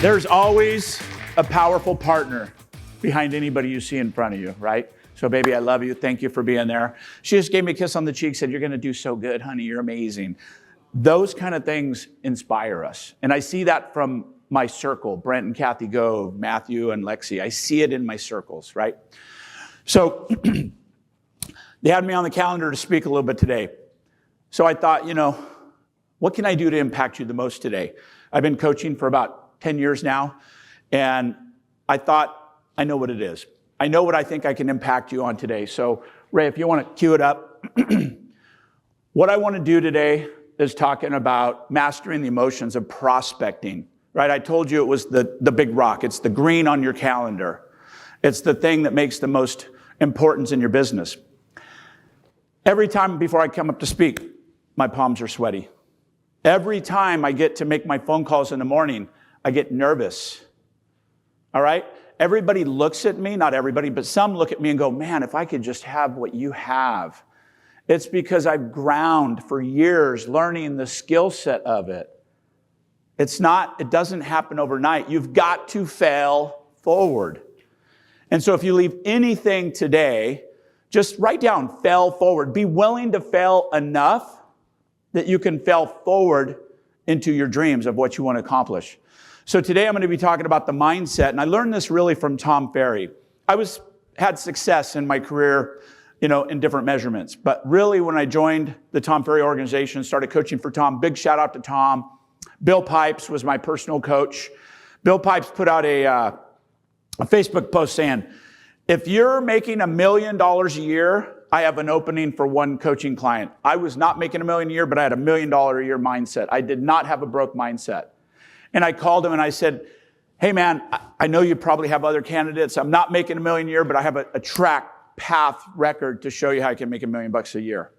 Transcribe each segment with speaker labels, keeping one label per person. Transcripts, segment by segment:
Speaker 1: There's always a powerful partner behind anybody you see in front of you, right? So baby, I love you. Thank you for being there. She just gave me a kiss on the cheek, said, you're going to do so good, honey. You're amazing. Those kind of things inspire us. And I see that from my circle, Brent and Kathy Gove, Matthew and Lexi. I see it in my circles, right? So they had me on the calendar to speak a little bit today. So I thought, what can I do to impact you the most today? I've been coaching for about 10 years now, and I thought, I know what it is. I know what I think I can impact you on today. So Ray, if you want to cue it up. What I want to do today is talking about mastering the emotions of prospecting, right? I told you it was the big rock. It's the green on your calendar. It's the thing that makes the most importance in your business. Every time before I come up to speak, my palms are sweaty. Every time I get to make my phone calls in the morning, I get nervous. All right? Everybody looks at me, not everybody, but some look at me and go, man, if I could just have what you have. It's because I've ground for years learning the skill set of it. It doesn't happen overnight. You've got to fail forward. And so if you leave anything today, just write down, fail forward. Be willing to fail enough that you can fail forward into your dreams of what you want to accomplish. So today I'm going to be talking about the mindset, and I learned this really from Tom Ferry. I had success in my career, in different measurements, but really when I joined the Tom Ferry organization, started coaching for Tom, big shout out to Tom. Bill Pipes was my personal coach. Bill Pipes put out a Facebook post saying, if you're making $1 million a year, I have an opening for one coaching client. I was not making $1 million a year, but I had $1 million a year mindset. I did not have a broke mindset. And I called him and I said, hey man, I know you probably have other candidates. I'm not making $1 million a year, but I have a track path record to show you how I can make $1 million a year.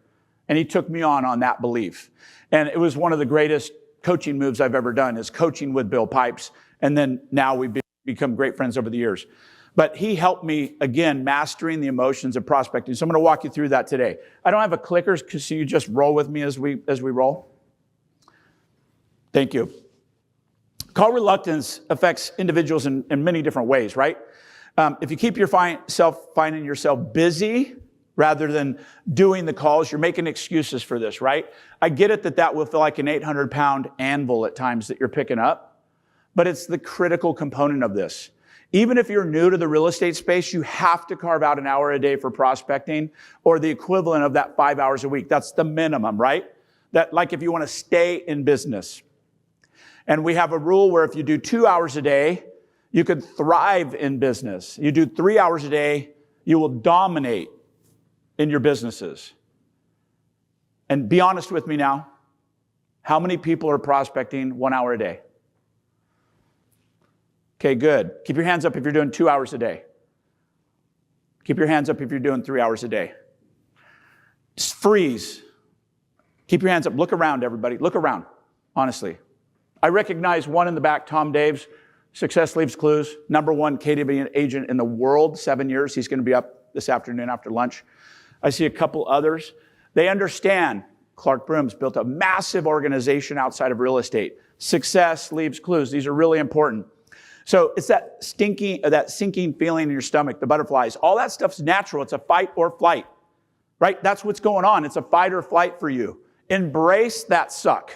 Speaker 1: And he took me on that belief. And it was one of the greatest coaching moves I've ever done, is coaching with Bill Pipes. And then now we've become great friends over the years. But he helped me, again, mastering the emotions of prospecting. So I'm going to walk you through that today. I don't have a clicker, so you just roll with me as we roll. Thank you. Call reluctance affects individuals in many different ways, right? If you keep finding yourself busy rather than doing the calls, you're making excuses for this, right? I get it that will feel like an 800-pound anvil at times that you're picking up, but it's the critical component of this. Even if you're new to the real estate space, you have to carve out an hour a day for prospecting, or the equivalent of that 5 hours a week. That's the minimum, right? That, like, if you want to stay in business. And we have a rule where if you do 2 hours a day, you could thrive in business. You do 3 hours a day, you will dominate in your businesses. And be honest with me now. How many people are prospecting 1 hour a day? Okay, good. Keep your hands up if you're doing 2 hours a day. Keep your hands up if you're doing 3 hours a day. Just freeze. Keep your hands up. Look around, everybody. Look around, honestly. I recognize one in the back, Tom Daves, Success Leaves Clues, #1 KW agent in the world, 7 years. He's going to be up this afternoon after lunch. I see a couple others. They understand Clark Broom's built a massive organization outside of real estate. Success Leaves Clues. These are really important. So it's that sinking feeling in your stomach, the butterflies. All that stuff's natural. It's a fight or flight, right? That's what's going on. It's a fight or flight for you. Embrace that suck.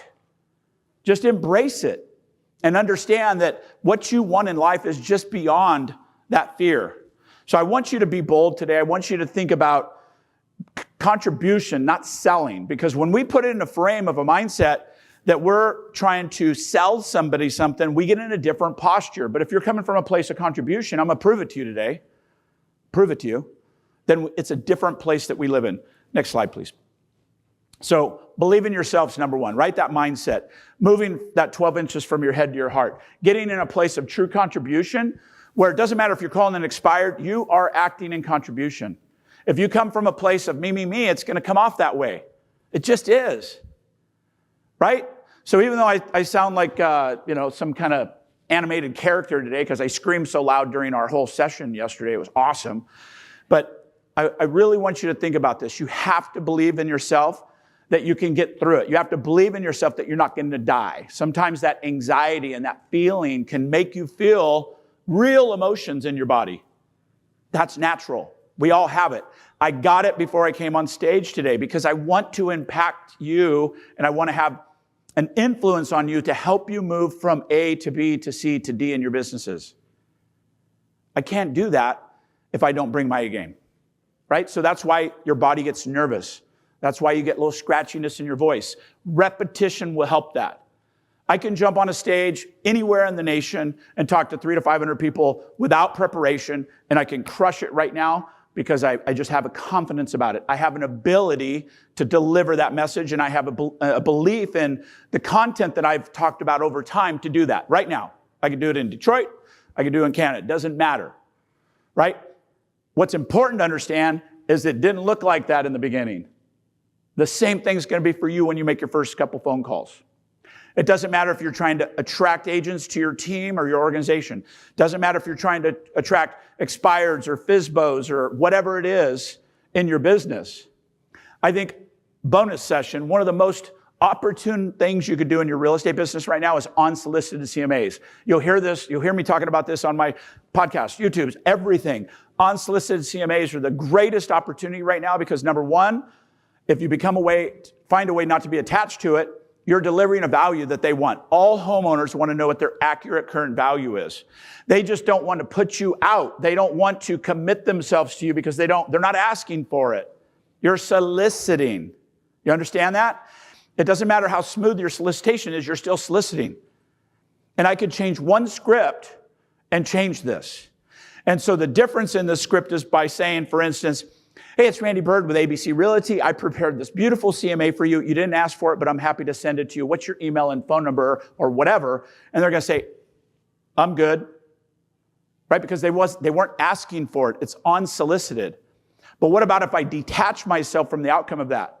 Speaker 1: Just embrace it and understand that what you want in life is just beyond that fear. So I want you to be bold today. I want you to think about contribution, not selling. Because when we put it in a frame of a mindset that we're trying to sell somebody something, we get in a different posture. But if you're coming from a place of contribution, I'm going to prove it to you today. Prove it to you. Then it's a different place that we live in. Next slide, please. So believe in yourselves, #1, right? That mindset, moving that 12 inches from your head to your heart, getting in a place of true contribution where it doesn't matter if you're calling it expired, you are acting in contribution. If you come from a place of me, it's going to come off that way. It just is, right? So even though I sound like, some kind of animated character today because I screamed so loud during our whole session yesterday, it was awesome. But I really want you to think about this. You have to believe in yourself. that you can get through it. You have to believe in yourself that you're not going to die. Sometimes that anxiety and that feeling can make you feel real emotions in your body. That's natural. We all have it. I got it before I came on stage today because I want to impact you and I want to have an influence on you to help you move from A to B to C to D in your businesses. I can't do that if I don't bring my A game, right? So that's why your body gets nervous. That's why you get a little scratchiness in your voice. Repetition will help that. I can jump on a stage anywhere in the nation and talk to 300 to 500 people without preparation, and I can crush it right now because I just have a confidence about it. I have an ability to deliver that message, and I have a belief in the content that I've talked about over time to do that. Right now, I can do it in Detroit. I can do it in Canada. It doesn't matter, right? What's important to understand is it didn't look like that in the beginning. The same thing's going to be for you when you make your first couple phone calls. It doesn't matter if you're trying to attract agents to your team or your organization. It doesn't matter if you're trying to attract expireds or FSBOs or whatever it is in your business. I think bonus session, one of the most opportune things you could do in your real estate business right now is unsolicited CMAs. You'll hear this, you'll hear me talking about this on my podcast, YouTube's, everything. Unsolicited CMAs are the greatest opportunity right now because number one, if you find a way not to be attached to it, you're delivering a value that they want. All homeowners want to know what their accurate current value is. They just don't want to put you out. They don't want to commit themselves to you because they're not asking for it. You're soliciting. You understand that? It doesn't matter how smooth your solicitation is, you're still soliciting. And I could change one script and change this. And so the difference in the script is by saying, for instance, hey, it's Randy Byrd with ABC Realty. I prepared this beautiful CMA for you. You didn't ask for it, but I'm happy to send it to you. What's your email and phone number or whatever? And they're going to say, I'm good, right? Because they weren't asking for it. It's unsolicited. But what about if I detach myself from the outcome of that?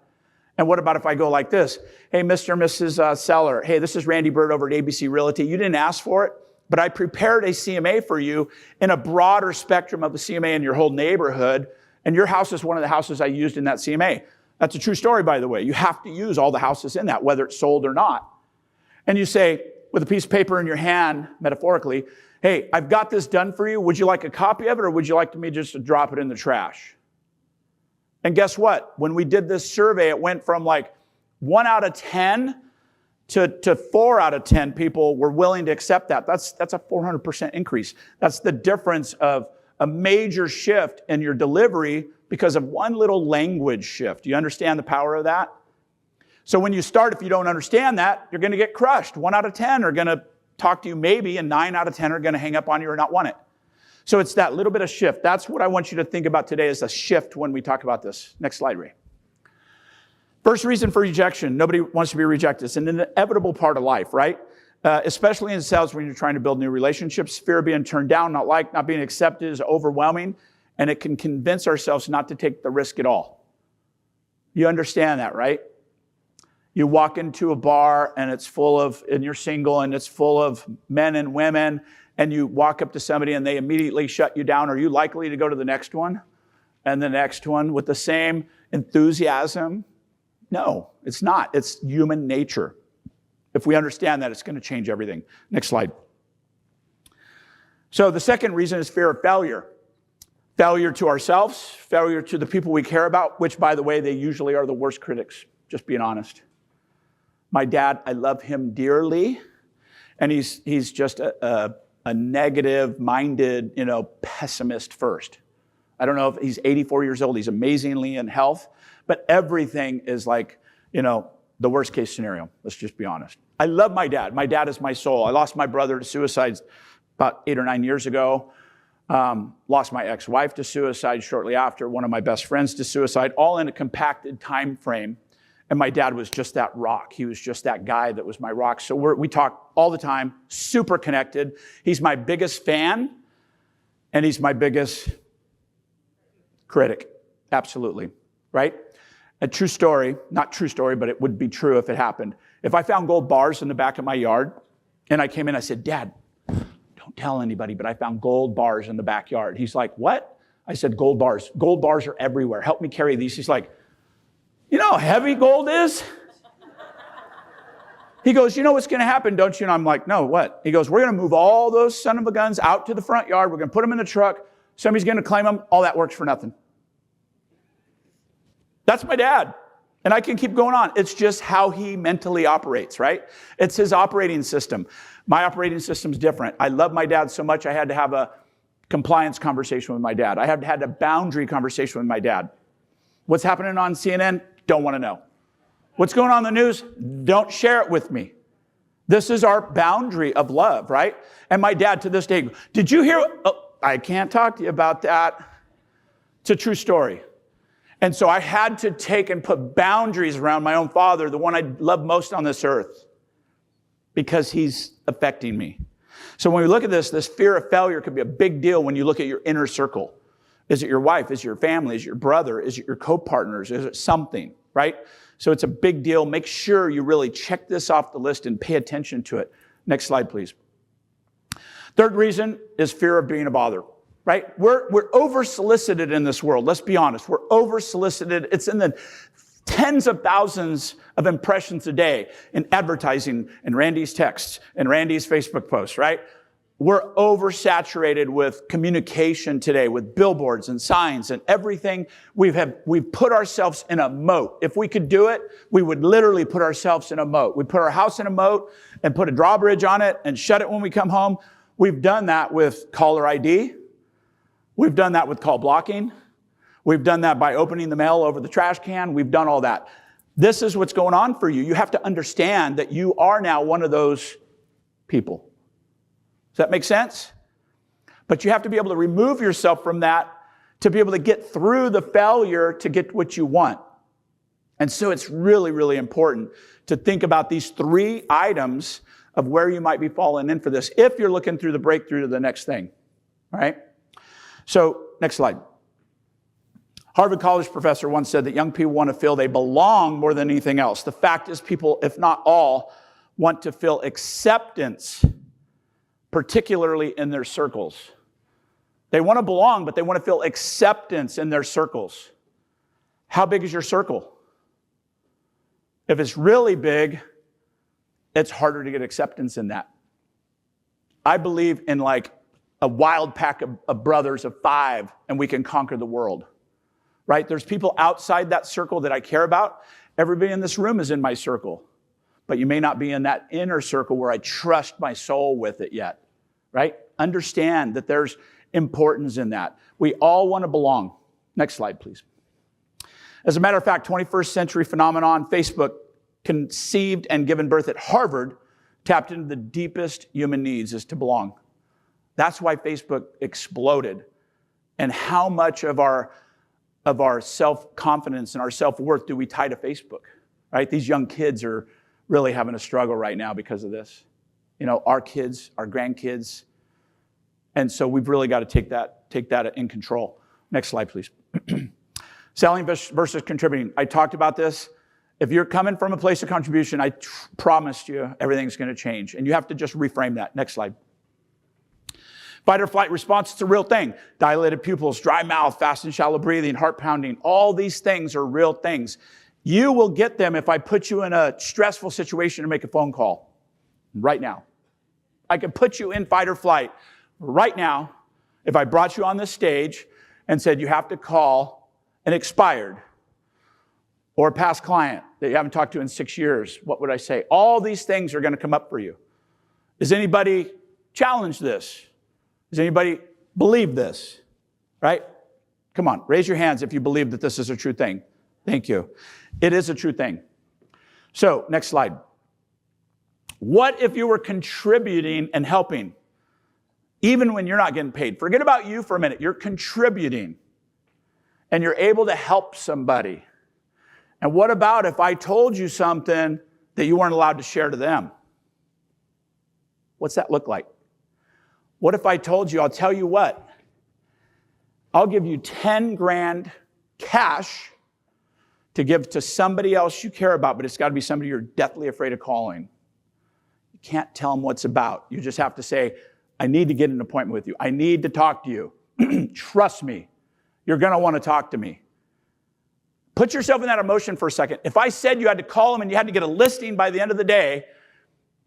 Speaker 1: And what about if I go like this? Hey, Mr. and Mrs. Seller. Hey, this is Randy Byrd over at ABC Realty. You didn't ask for it, but I prepared a CMA for you in a broader spectrum of the CMA in your whole neighborhood. And your house is one of the houses I used in that CMA. That's a true story, by the way. You have to use all the houses in that, whether it's sold or not. And you say, with a piece of paper in your hand, metaphorically, hey, I've got this done for you. Would you like a copy of it, or would you like me just to drop it in the trash? And guess what? When we did this survey, it went from like 1 out of 10 to 4 out of 10 people were willing to accept that. That's a 400% increase. That's the difference of a major shift in your delivery because of one little language shift. Do you understand the power of that? So when you start, if you don't understand that, you're going to get crushed. 1 out of 10 are going to talk to you maybe, and 9 out of 10 are going to hang up on you or not want it. So it's that little bit of shift. That's what I want you to think about today is a shift when we talk about this. Next slide, Ray. First reason for rejection. Nobody wants to be rejected. It's an inevitable part of life, right? Especially in sales when you're trying to build new relationships. Fear of being turned down, not liked, not being accepted is overwhelming, and it can convince ourselves not to take the risk at all. You understand that, right? You walk into a bar and and you're single and it's full of men and women, and you walk up to somebody and they immediately shut you down. Are you likely to go to the next one and the next one with the same enthusiasm? No, it's not. It's human nature. If we understand that, it's going to change everything. Next slide. So the second reason is fear of failure. Failure to ourselves, failure to the people we care about, which, by the way, they usually are the worst critics, just being honest. My dad, I love him dearly, and he's just a negative-minded, pessimist first. I don't know if he's 84 years old. He's amazingly in health, but everything is like, the worst case scenario. Let's just be honest. I love my dad. My dad is my soul. I lost my brother to suicide about 8 or 9 years ago. Lost my ex-wife to suicide shortly after. One of my best friends to suicide, all in a compacted time frame. And my dad was just that rock. He was just that guy that was my rock. So we talk all the time, super connected. He's my biggest fan, and he's my biggest critic. Absolutely, right? A true story, not true story, but it would be true if it happened. If I found gold bars in the back of my yard, and I came in, I said, Dad, don't tell anybody, but I found gold bars in the backyard. He's like, what? I said, gold bars. Gold bars are everywhere. Help me carry these. He's like, You know how heavy gold is? He goes, you know what's going to happen, don't you? And I'm like, no, what? He goes, we're going to move all those son of a guns out to the front yard. We're going to put them in the truck. Somebody's going to claim them. All that works for nothing. That's my dad. And I can keep going on. It's just how he mentally operates, right? It's his operating system. My operating system's different. I love my dad so much I had to have a compliance conversation with my dad. I had a boundary conversation with my dad. What's happening on CNN? Don't want to know. What's going on in the news? Don't share it with me. This is our boundary of love, right? And my dad to this day, did you hear? Oh, I can't talk to you about that. It's a true story. And so I had to take and put boundaries around my own father, the one I love most on this earth, because he's affecting me. So when we look at this fear of failure could be a big deal when you look at your inner circle. Is it your wife? Is it your family? Is it your brother? Is it your co-partners? Is it something, right? So it's a big deal. Make sure you really check this off the list and pay attention to it. Next slide, please. Third reason is fear of being a bother, right? We're over-solicited in this world. Let's be honest. We're over-solicited. It's in the tens of thousands of impressions a day in advertising and Randy's texts and Randy's Facebook posts, right? We're oversaturated with communication today, with billboards and signs and everything. We've put ourselves in a moat. If we could do it, we would literally put ourselves in a moat. We put our house in a moat and put a drawbridge on it and shut it when we come home. We've done that with caller ID. We've done that with call blocking. We've done that by opening the mail over the trash can. We've done all that. This is what's going on for you. You have to understand that you are now one of those people. Does that make sense? But you have to be able to remove yourself from that to be able to get through the failure to get what you want. And so it's really, really important to think about these three items of where you might be falling in for this if you're looking through the breakthrough to the next thing. All right? So, next slide. Harvard College professor once said that young people want to feel they belong more than anything else. The fact is people, if not all, want to feel acceptance, particularly in their circles. They want to belong, but they want to feel acceptance in their circles. How big is your circle? If it's really big, it's harder to get acceptance in that. I believe in like a wild pack of brothers of 5, and we can conquer the world. Right? There's people outside that circle that I care about. Everybody in this room is in my circle. But you may not be in that inner circle where I trust my soul with it yet, right? Understand that there's importance in that. We all want to belong. Next slide, please. As a matter of fact, 21st century phenomenon, Facebook, conceived and given birth at Harvard, tapped into the deepest human needs is to belong. That's why Facebook exploded. And how much of our self-confidence and our self-worth do we tie to Facebook, right? These young kids are really having a struggle right now because of this. You know, our kids, our grandkids. And so we've really got to take that in control. Next slide, please. Selling versus contributing. I talked about this. If you're coming from a place of contribution, I promised you everything's going to change. And you have to just reframe that. Next slide. Fight or flight response, it's a real thing. Dilated pupils, dry mouth, fast and shallow breathing, heart pounding. All these things are real things. You will get them if I put you in a stressful situation to make a phone call right now. I could put you in fight or flight right now if I brought you on this stage and said you have to call an expired or a past client that you haven't talked to in 6 years. What would I say? All these things are going to come up for you. Does anybody challenge this? Does anybody believe this? Right? Come on, raise your hands if you believe that this is a true thing. Thank you. It is a true thing. So, next slide. What if you were contributing and helping, even when you're not getting paid? Forget about you for a minute. You're contributing, and you're able to help somebody. And what about if I told you something that you weren't allowed to share to them? What's that look like? What if I told you, I'll tell you what, I'll give you 10 grand cash to give to somebody else you care about, but it's got to be somebody you're deathly afraid of calling. You can't tell them what's about. You just have to say, I need to get an appointment with you. I need to talk to you. Trust me. You're going to want to talk to me. Put yourself in that emotion for a second. If I said you had to call them and you had to get a listing by the end of the day,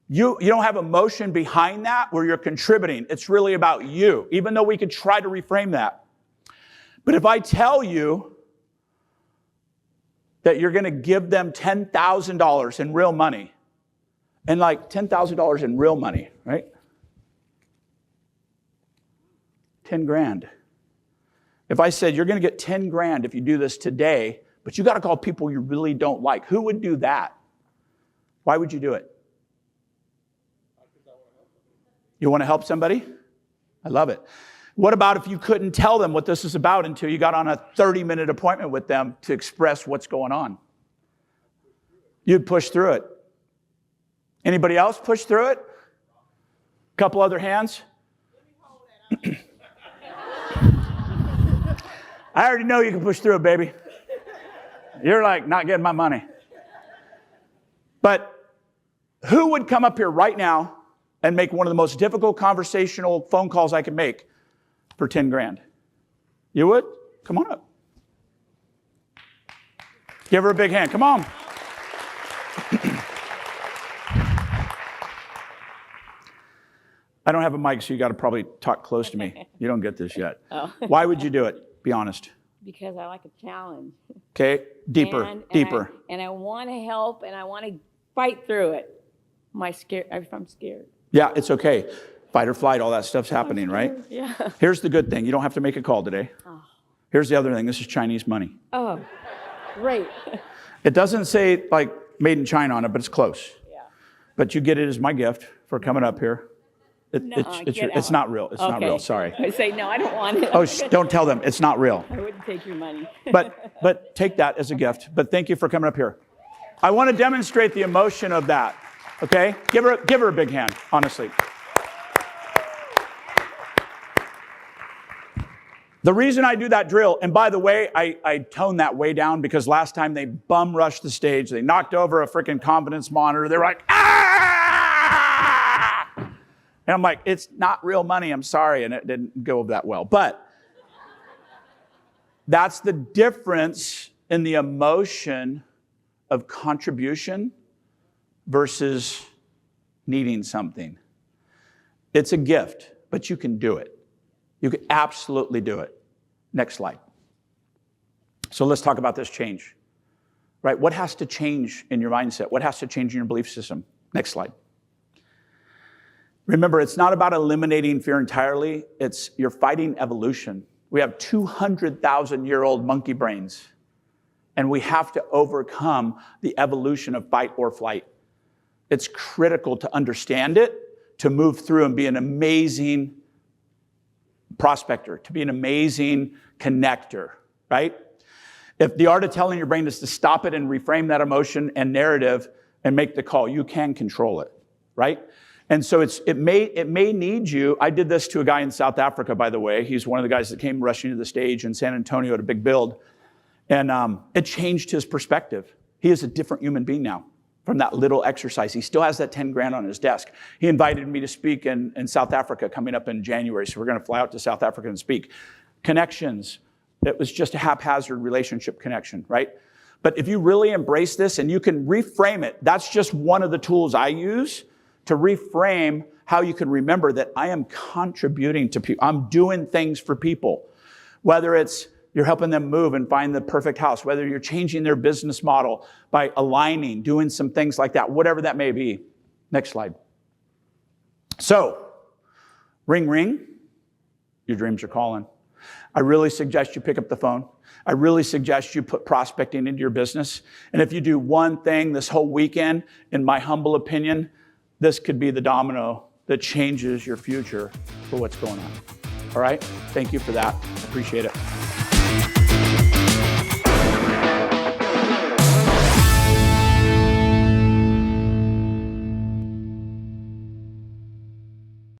Speaker 1: you don't have emotion behind that where you're contributing. It's really about you, even though we could try to reframe that. But if I tell you that you're going to give them $10,000 in real money, and like $10,000 in real money, right? 10 grand. If I said you're going to get 10 grand if you do this today, but you got to call people you really don't like, who would do that? Why would you do it? You want to help somebody? I love it. What about if you couldn't tell them what this is about until you got on a 30-minute appointment with them to express what's going on? You'd push through it. Anybody else push through it? A couple other hands? I already know you can push through it, baby. You're like, not getting my money. But who would come up here right now and make one of the most difficult conversational phone calls I could make for 10 grand? You would? Come on up. Give her a big hand. Come on. I don't have a mic, so you got to probably talk close to me. You don't get this yet.
Speaker 2: Oh.
Speaker 1: Why would you do it? Be honest.
Speaker 2: Because I like a challenge.
Speaker 1: Okay, deeper.
Speaker 2: And I want to help, and I want to fight through it. I'm scared.
Speaker 1: Yeah, it's okay. Fight or flight, all that stuff's happening, right?
Speaker 2: Yeah.
Speaker 1: Here's the good thing. You don't have to make a call today.
Speaker 2: Oh.
Speaker 1: Here's the other thing. This is Chinese money.
Speaker 2: Oh, great.
Speaker 1: It doesn't say like made in China on it, but it's close.
Speaker 2: Yeah.
Speaker 1: But you get it as my gift for coming up here. It's not real. It's not real. Sorry.
Speaker 2: I say, no, I don't want it.
Speaker 1: Oh, don't tell them. It's not real.
Speaker 2: I wouldn't take your money.
Speaker 1: But take that as a gift. But thank you for coming up here. I want to demonstrate the emotion of that. Okay? Give her a big hand, honestly. The reason I do that drill, and by the way, I toned that way down because last time they bum rushed the stage. They knocked over a freaking confidence monitor. They're like, ah! And I'm like, it's not real money. I'm sorry. And it didn't go that well. But that's the difference in the emotion of contribution versus needing something. It's a gift, but you can do it. You can absolutely do it. Next slide. So let's talk about this change, right? What has to change in your mindset? What has to change in your belief system? Next slide. Remember, it's not about eliminating fear entirely. You're fighting evolution. We have 200,000-year-old monkey brains, and we have to overcome the evolution of fight or flight. It's critical to understand it, to move through and be an amazing prospector, to be an amazing connector, right? If the art of telling your brain is to stop it and reframe that emotion and narrative and make the call, you can control it, right? And so it may need you. I did this to a guy in South Africa, by the way. He's one of the guys that came rushing to the stage in San Antonio at a big build. And it changed his perspective. He is a different human being now from that little exercise. He still has that 10 grand on his desk. He invited me to speak in South Africa coming up in January. So we're going to fly out to South Africa and speak. Connections. It was just a haphazard relationship connection, right? But if you really embrace this and you can reframe it, that's just one of the tools I use to reframe how you can remember that I am contributing to people. I'm doing things for people. Whether it's you're helping them move and find the perfect house, whether you're changing their business model by aligning, doing some things like that, whatever that may be. Next slide. So, ring, ring. Your dreams are calling. I really suggest you pick up the phone. I really suggest you put prospecting into your business. And if you do one thing this whole weekend, in my humble opinion, this could be the domino that changes your future for what's going on. All right? Thank you for that. Appreciate it.